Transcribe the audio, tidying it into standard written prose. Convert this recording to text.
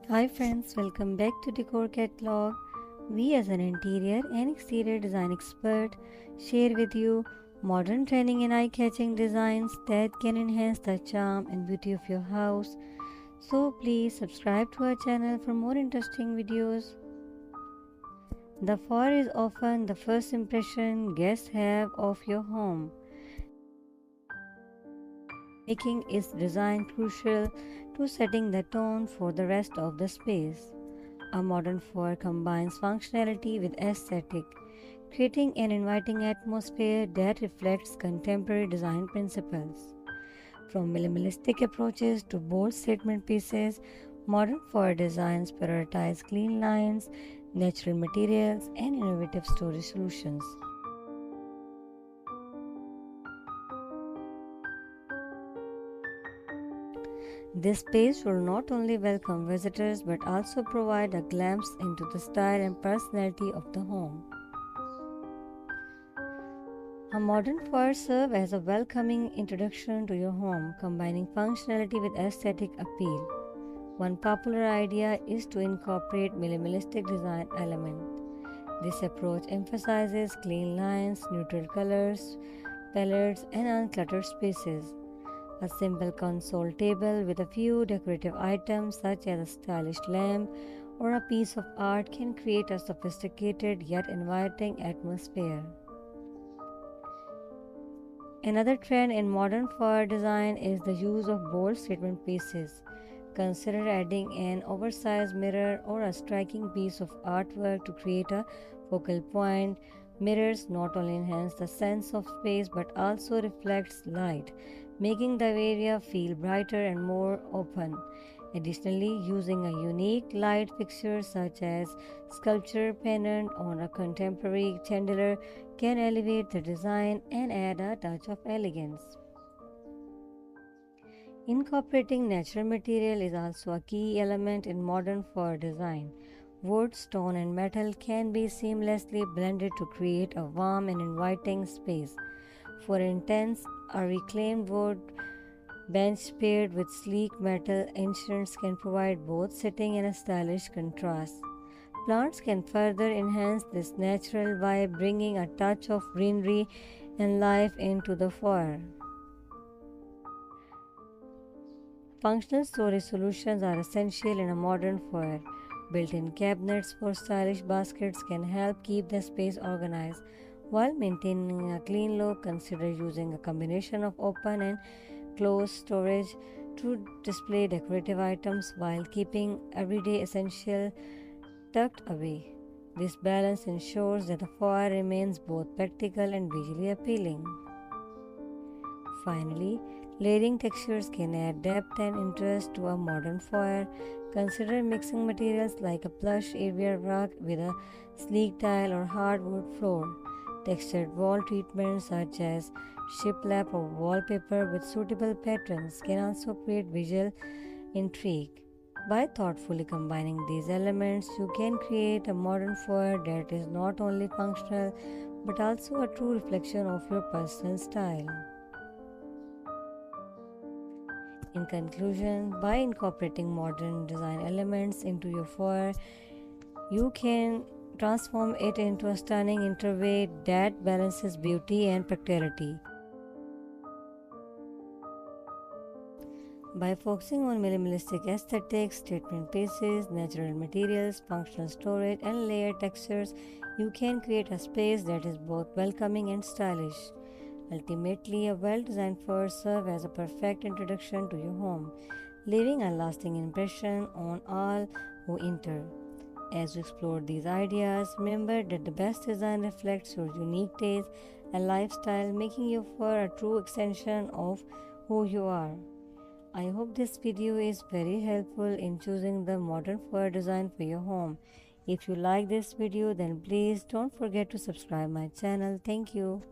Hi friends, welcome back to Decor Catalog. We as an interior and exterior design expert share with you modern training and eye-catching designs that can enhance the charm and beauty of your house. So please subscribe to our channel for more interesting videos. The foyer is often the first impression guests have of your home, making its design crucial to setting the tone for the rest of the space. A modern foyer combines functionality with aesthetic, creating an inviting atmosphere that reflects contemporary design principles. From minimalistic approaches to bold statement pieces, modern foyer designs prioritize clean lines, natural materials, and innovative storage solutions. This space will not only welcome visitors but also provide a glimpse into the style and personality of the home. A modern foyer serves as a welcoming introduction to your home, combining functionality with aesthetic appeal. One popular idea is to incorporate minimalistic design elements. This approach emphasizes clean lines, neutral colors, palettes, and uncluttered spaces. A simple console table with a few decorative items such as a stylish lamp or a piece of art can create a sophisticated yet inviting atmosphere. Another trend in modern foyer design is the use of bold statement pieces. Consider adding an oversized mirror or a striking piece of artwork to create a focal point. Mirrors not only enhance the sense of space but also reflects light, making the area feel brighter and more open. Additionally, using a unique light fixture such as sculpture pendant on a contemporary chandelier can elevate the design and add a touch of elegance. Incorporating natural material is also a key element in modern foyer design. Wood, stone, and metal can be seamlessly blended to create a warm and inviting space. For instance, a reclaimed wood bench paired with sleek metal inserts can provide both sitting and a stylish contrast. Plants can further enhance this natural vibe, bringing a touch of greenery and life into the foyer. Functional storage solutions are essential in a modern foyer. Built-in cabinets for stylish baskets can help keep the space organized. While maintaining a clean look, consider using a combination of open and closed storage to display decorative items while keeping everyday essential tucked away. This balance ensures that the foyer remains both practical and visually appealing. Finally, layering textures can add depth and interest to a modern foyer. Consider mixing materials like a plush area rug with a sleek tile or hardwood floor. Textured wall treatments such as shiplap or wallpaper with suitable patterns can also create visual intrigue. By thoughtfully combining these elements, you can create a modern foyer that is not only functional but also a true reflection of your personal style. In conclusion, by incorporating modern design elements into your foyer, you can transform it into a stunning interway that balances beauty and practicality. By focusing on minimalistic aesthetics, statement pieces, natural materials, functional storage, and layered textures, you can create a space that is both welcoming and stylish. Ultimately, a well designed foyer serves as a perfect introduction to your home, leaving a lasting impression on all who enter. As you explore these ideas, remember that the best design reflects your unique taste and lifestyle, making your foyer a true extension of who you are. I hope this video is very helpful in choosing the modern foyer design for your home. If you like this video, then please don't forget to subscribe my channel. Thank you.